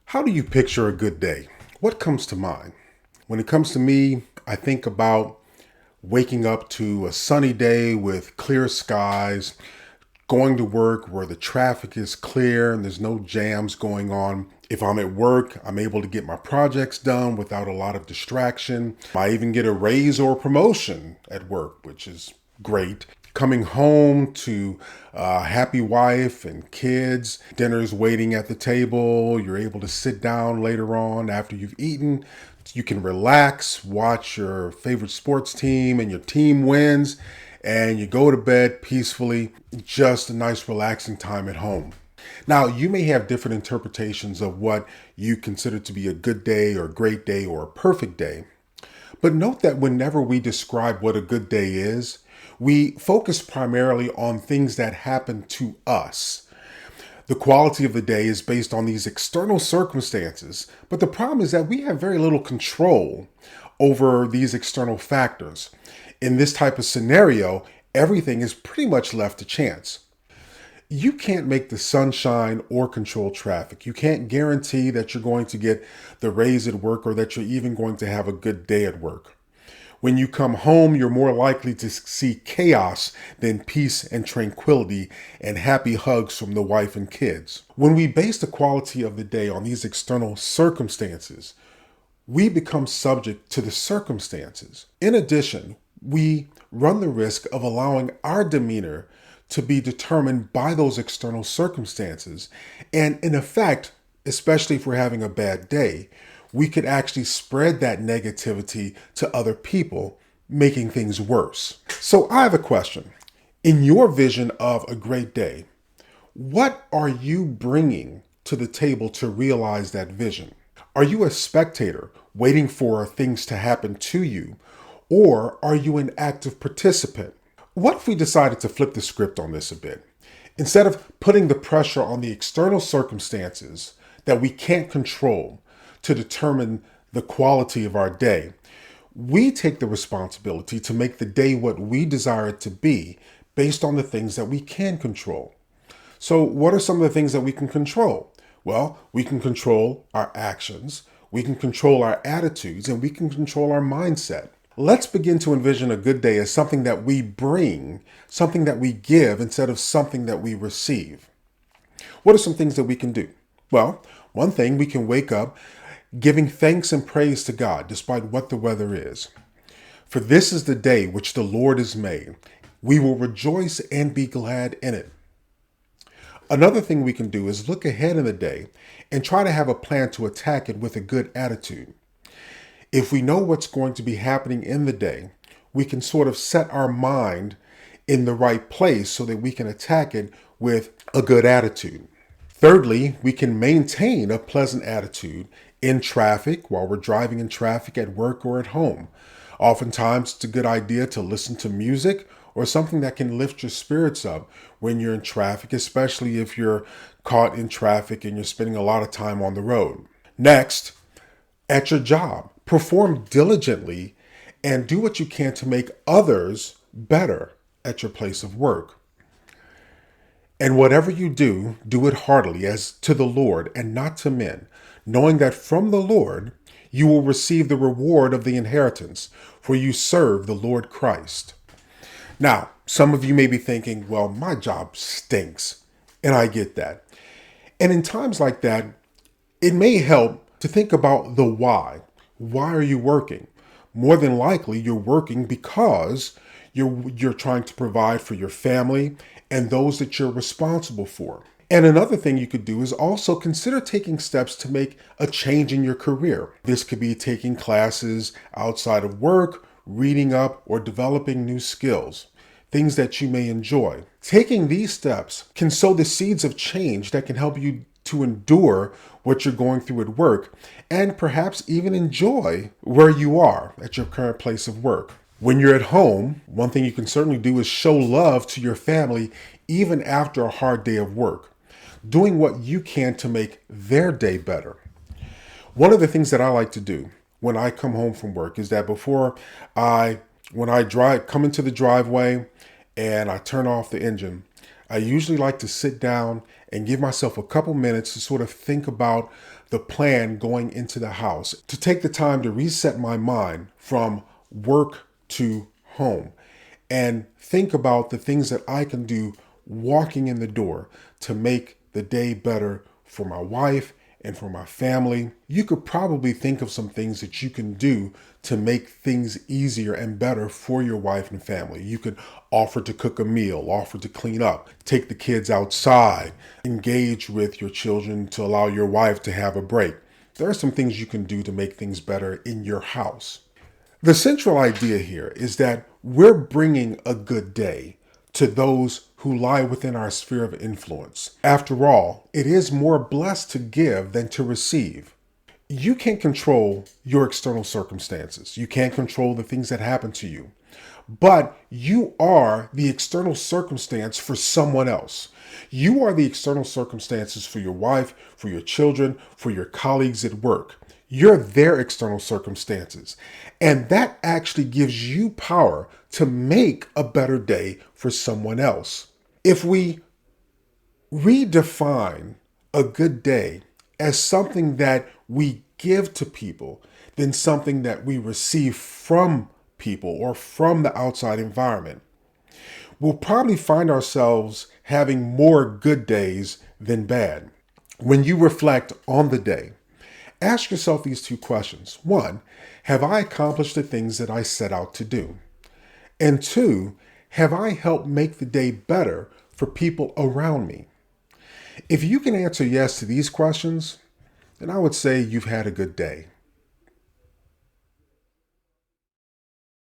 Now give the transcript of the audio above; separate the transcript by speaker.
Speaker 1: How do you picture a good day? What comes to mind? When it comes to me, I think about waking up to a sunny day with clear skies, going to work where the traffic is clear and there's no jams going on. If I'm at work, I'm able to get my projects done without a lot of distraction. I even get a raise or a promotion at work, which is great. Coming home to a happy wife and kids, dinner's waiting at the table. You're able to sit down later on after you've eaten. You can relax, watch your favorite sports team, and your team wins, and you go to bed peacefully. Just a nice, relaxing time at home. Now, you may have different interpretations of what you consider to be a good day or a great day or a perfect day. But note that whenever we describe what a good day is, we focus primarily on things that happen to us. The quality of the day is based on these external circumstances, but the problem is that we have very little control over these external factors. In this type of scenario, everything is pretty much left to chance. You can't make the sun shine or control traffic. You can't guarantee that you're going to get the raise at work or that you're even going to have a good day at work. When you come home, you're more likely to see chaos than peace and tranquility and happy hugs from the wife and kids. When we base the quality of the day on these external circumstances, we become subject to the circumstances. In addition, we run the risk of allowing our demeanor to be determined by those external circumstances. And in effect, especially if we're having a bad day, we could actually spread that negativity to other people, making things worse. So I have a question. In your vision of a great day, what are you bringing to the table to realize that vision? Are you a spectator waiting for things to happen to you, or are you an active participant? What if we decided to flip the script on this a bit? Instead of putting the pressure on the external circumstances that we can't control to determine the quality of our day, we take the responsibility to make the day what we desire it to be based on the things that we can control. So, what are some of the things that we can control? Well, we can control our actions, we can control our attitudes, and we can control our mindset. Let's begin to envision a good day as something that we bring, something that we give instead of something that we receive. What are some things that we can do? Well, one thing, we can wake up giving thanks and praise to God despite what the weather is. For this is the day which the Lord has made. We will rejoice and be glad in it. Another thing we can do is look ahead in the day and try to have a plan to attack it with a good attitude. If we know what's going to be happening in the day, we can sort of set our mind in the right place so that we can attack it with a good attitude. Thirdly, we can maintain a pleasant attitude in traffic while we're driving in traffic at work or at home. Oftentimes, it's a good idea to listen to music or something that can lift your spirits up when you're in traffic, especially if you're caught in traffic and you're spending a lot of time on the road. Next, at your job, perform diligently and do what you can to make others better at your place of work. And whatever you do, do it heartily as to the Lord and not to men, knowing that from the Lord you will receive the reward of the inheritance, for you serve the Lord Christ. Now, some of you may be thinking, well, my job stinks, and I get that. And in times like that, it may help to think about the why. Why are you working? More than likely, you're working because you're trying to provide for your family and those that you're responsible for. And another thing you could do is also consider taking steps to make a change in your career. This could be taking classes outside of work, reading up, or developing new skills, things that you may enjoy. Taking these steps can sow the seeds of change that can help you to endure what you're going through at work and perhaps even enjoy where you are at your current place of work. When you're at home, one thing you can certainly do is show love to your family even after a hard day of work, doing what you can to make their day better. One of the things that I like to do when I come home from work is that when I come into the driveway and I turn off the engine, I usually like to sit down and give myself a couple minutes to sort of think about the plan going into the house, to take the time to reset my mind from work to home and think about the things that I can do walking in the door to make the day better for my wife and for my family. You could probably think of some things that you can do to make things easier and better for your wife and family. You could offer to cook a meal, offer to clean up, take the kids outside, engage with your children to allow your wife to have a break. There are some things you can do to make things better in your house. The central idea here is that we're bringing a good day to those who lie within our sphere of influence. After all, it is more blessed to give than to receive. You can't control your external circumstances. You can't control the things that happen to you. But you are the external circumstance for someone else. You are the external circumstances for your wife, for your children, for your colleagues at work. You're their external circumstances. And that actually gives you power to make a better day for someone else. If we redefine a good day as something that we give to people than something that we receive from people or from the outside environment, we'll probably find ourselves having more good days than bad. When you reflect on the day, ask yourself these two questions. One, have I accomplished the things that I set out to do? And two, have I helped make the day better for people around me? If you can answer yes to these questions, then I would say you've had a good day.